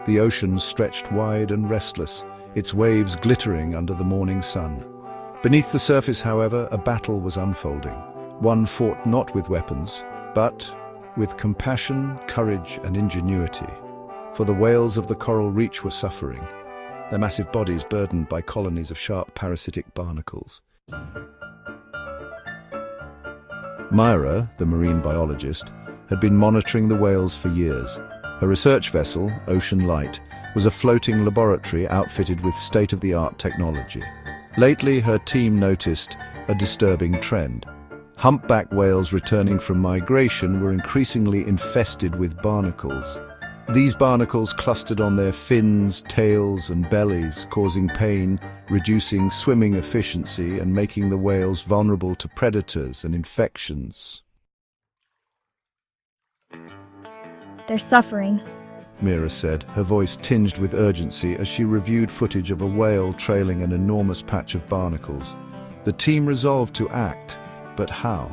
The ocean stretched wide and restless, its waves glittering under the morning sun. Beneath the surface, however, a battle was unfolding. One fought not with weapons, but with compassion, courage, and ingenuity. For the whales of the coral reach were suffering, their massive bodies burdened by colonies of sharp parasitic barnacles. Myra, the marine biologist, had been monitoring the whales for years. Her research vessel, Ocean Light, was a floating laboratory outfitted with state-of-the-art technology. Lately, her team noticed a disturbing trend. Humpback whales returning from migration were increasingly infested with barnacles. These barnacles clustered on their fins, tails, and bellies, causing pain, reducing swimming efficiency, and making the whales vulnerable to predators and infections. They're suffering, Mira said, her voice tinged with urgency as she reviewed footage of a whale trailing an enormous patch of barnacles. The team resolved to act, but how?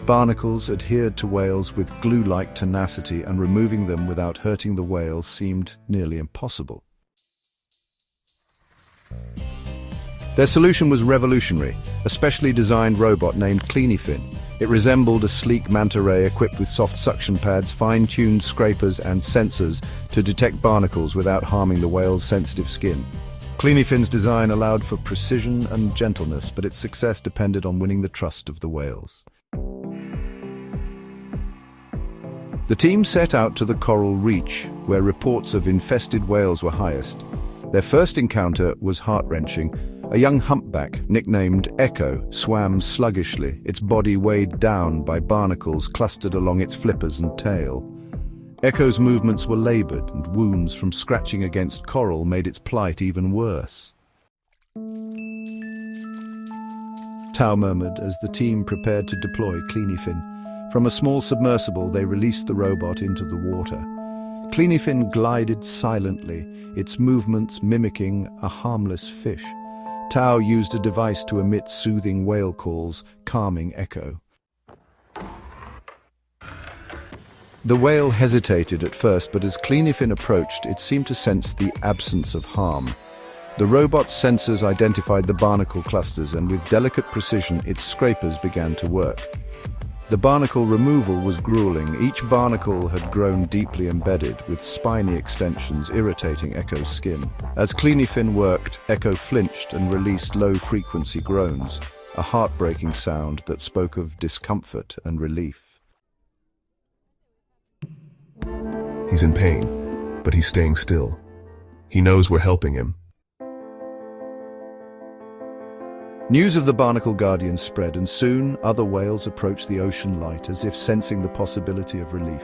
Barnacles adhered to whales with glue-like tenacity, and removing them without hurting the whale seemed nearly impossible. Their solution was revolutionary, a specially designed robot named Cleanit. It resembled a sleek manta ray equipped with soft suction pads, fine-tuned scrapers, and sensors to detect barnacles without harming the whale's sensitive skin. Cleanit's design allowed for precision and gentleness, but its success depended on winning the trust of the whales. The team set out to the coral reach, where reports of infested whales were highest. Their first encounter was heart-wrenching. A young humpback, nicknamed Echo, swam sluggishly, its body weighed down by barnacles clustered along its flippers and tail. Echo's movements were labored, and wounds from scratching against coral made its plight even worse. Tao murmured as the team prepared to deploy Cleanit. From a small submersible, they released the robot into the water. Cleanit glided silently, its movements mimicking a harmless fish. Tao used a device to emit soothing whale calls, calming Echo. The whale hesitated at first, but as Cleanit approached, it seemed to sense the absence of harm. The robot's sensors identified the barnacle clusters, and with delicate precision, its scrapers began to work. The barnacle removal was grueling. Each barnacle had grown deeply embedded, with spiny extensions irritating Echo's skin. As Cleanit worked, Echo flinched and released low-frequency groans, a heartbreaking sound that spoke of discomfort and relief. He's in pain, but he's staying still. He knows we're helping him. News of the Barnacle Guardians spread, and soon other whales approached the Ocean Light as if sensing the possibility of relief.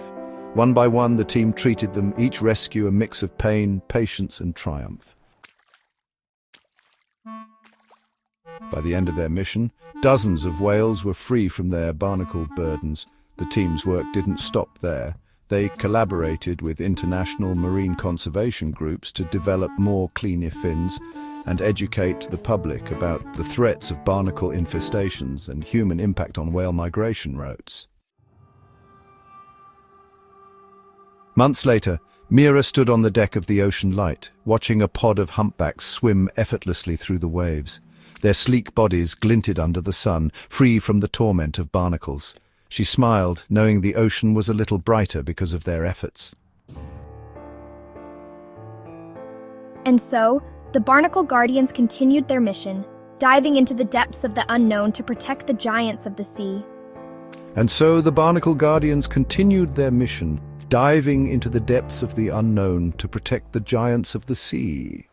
One by one, the team treated them, each rescue a mix of pain, patience, and triumph. By the end of their mission, dozens of whales were free from their barnacle burdens. The team's work didn't stop there. They collaborated with international marine conservation groups to develop more Cleanit and educate the public about the threats of barnacle infestations and human impact on whale migration routes. Months later, Mira stood on the deck of the Ocean Light, watching a pod of humpbacks swim effortlessly through the waves. Their sleek bodies glinted under the sun, free from the torment of barnacles. She smiled, knowing the ocean was a little brighter because of their efforts. And so, the Barnacle Guardians continued their mission, diving into the depths of the unknown to protect the giants of the sea. And so the Barnacle Guardians continued their mission, diving into the depths of the unknown to protect the giants of the sea.